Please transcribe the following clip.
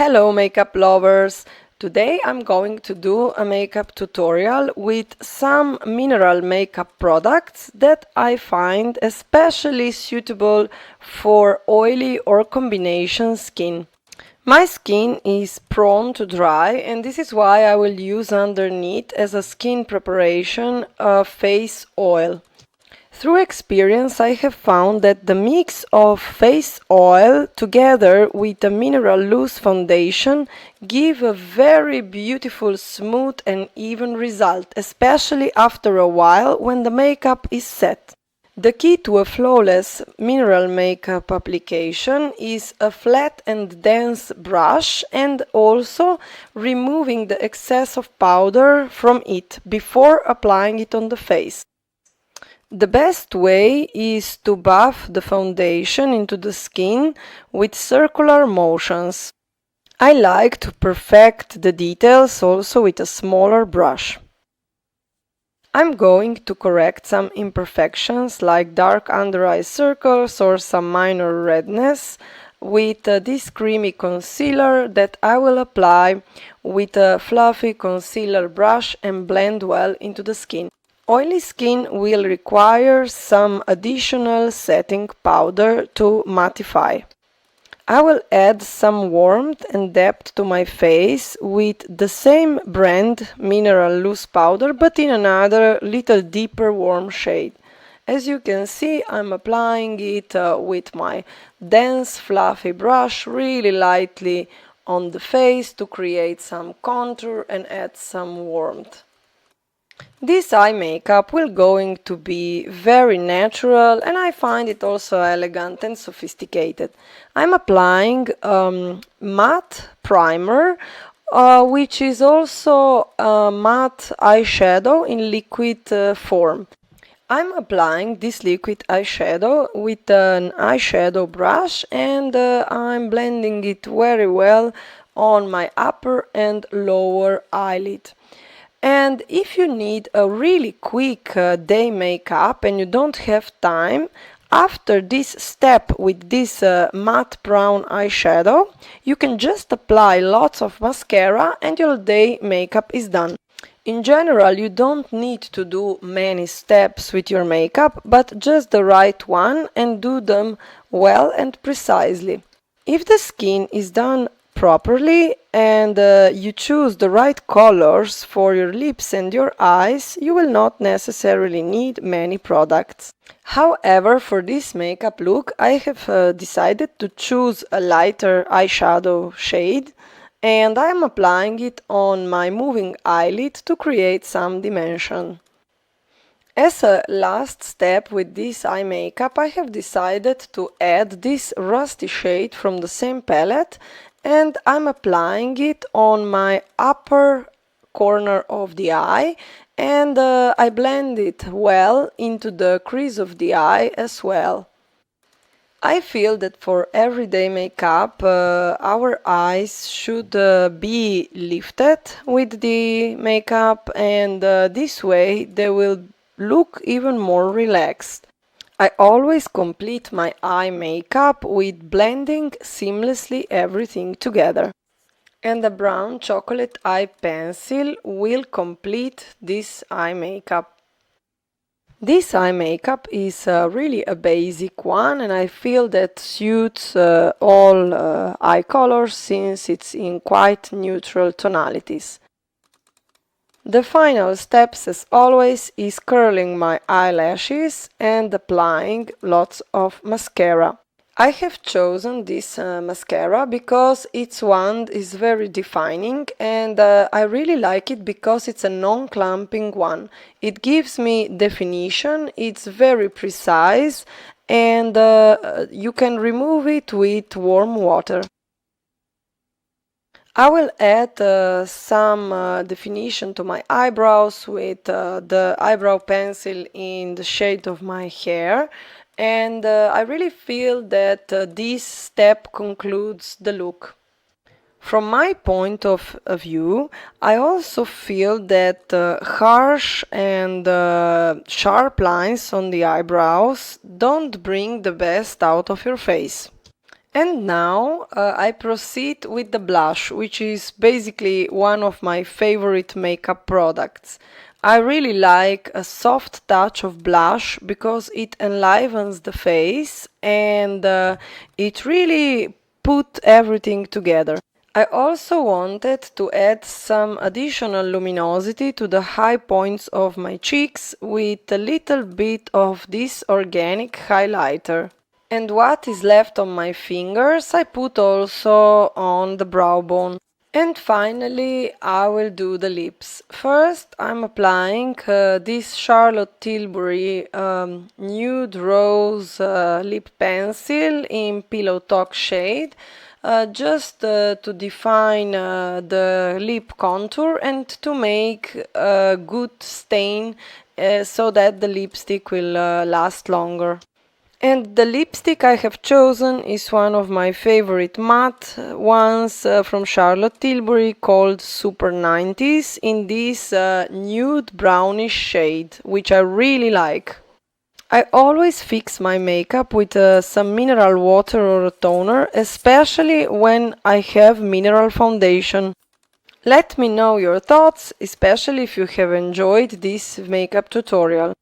Hello makeup lovers! Today I'm going to do a makeup tutorial with some mineral makeup products that I find especially suitable for oily or combination skin. My skin is prone to dry, and this is why I will use underneath as a skin preparation a face oil. Through experience, I have found that the mix of face oil together with a mineral loose foundation give a very beautiful, smooth and even result, especially after a while when the makeup is set. The key to a flawless mineral makeup application is a flat and dense brush and also removing the excess of powder from it before applying it on the face. The best way is to buff the foundation into the skin with circular motions. I like to perfect the details also with a smaller brush. I'm going to correct some imperfections like dark under eye circles or some minor redness with this creamy concealer that I will apply with a fluffy concealer brush and blend well into the skin. Oily skin will require some additional setting powder to mattify. I will add some warmth and depth to my face with the same brand mineral loose powder but in another little deeper warm shade. As you can see, I'm applying it with my dense fluffy brush really lightly on the face to create some contour and add some warmth. This eye makeup will going to be very natural and I find it also elegant and sophisticated. I'm applying matte primer which is also a matte eyeshadow in liquid form. I'm applying this liquid eyeshadow with an eyeshadow brush and I'm blending it very well on my upper and lower eyelid. And if you need a really quick day makeup and you don't have time, after this step with this matte brown eyeshadow, you can just apply lots of mascara and your day makeup is done. In general, you don't need to do many steps with your makeup, but just the right one and do them well and precisely. If the skin is done properly and you choose the right colors for your lips and your eyes, you will not necessarily need many products. However, for this makeup look, I have decided to choose a lighter eyeshadow shade and I am applying it on my moving eyelid to create some dimension. As a last step with this eye makeup, I have decided to add this rusty shade from the same palette and I'm applying it on my upper corner of the eye and I blend it well into the crease of the eye as well. I feel that for everyday makeup our eyes should be lifted with the makeup and this way they will look even more relaxed. I always complete my eye makeup with blending seamlessly everything together. And the brown chocolate eye pencil will complete this eye makeup. This eye makeup is really a basic one and I feel that suits all eye colors since it's in quite neutral tonalities. The final steps, as always, is curling my eyelashes and applying lots of mascara. I have chosen this mascara because its wand is very defining and I really like it because it's a non-clumping one. It gives me definition, it's very precise and you can remove it with warm water. I will add some definition to my eyebrows with the eyebrow pencil in the shade of my hair and I really feel that this step concludes the look. From my point of view, I also feel that harsh and sharp lines on the eyebrows don't bring the best out of your face. And now I proceed with the blush, which is basically one of my favorite makeup products. I really like a soft touch of blush because it enlivens the face and it really put everything together. I also wanted to add some additional luminosity to the high points of my cheeks with a little bit of this organic highlighter. And what is left on my fingers, I put also on the brow bone. And finally, I will do the lips. First, I'm applying this Charlotte Tilbury Nude Rose lip pencil in Pillow Talk shade, just to define the lip contour and to make a good stain so that the lipstick will last longer. And the lipstick I have chosen is one of my favorite matte ones from Charlotte Tilbury called Super 90s in this nude brownish shade, which I really like. I always fix my makeup with some mineral water or a toner, especially when I have mineral foundation. Let me know your thoughts, especially if you have enjoyed this makeup tutorial.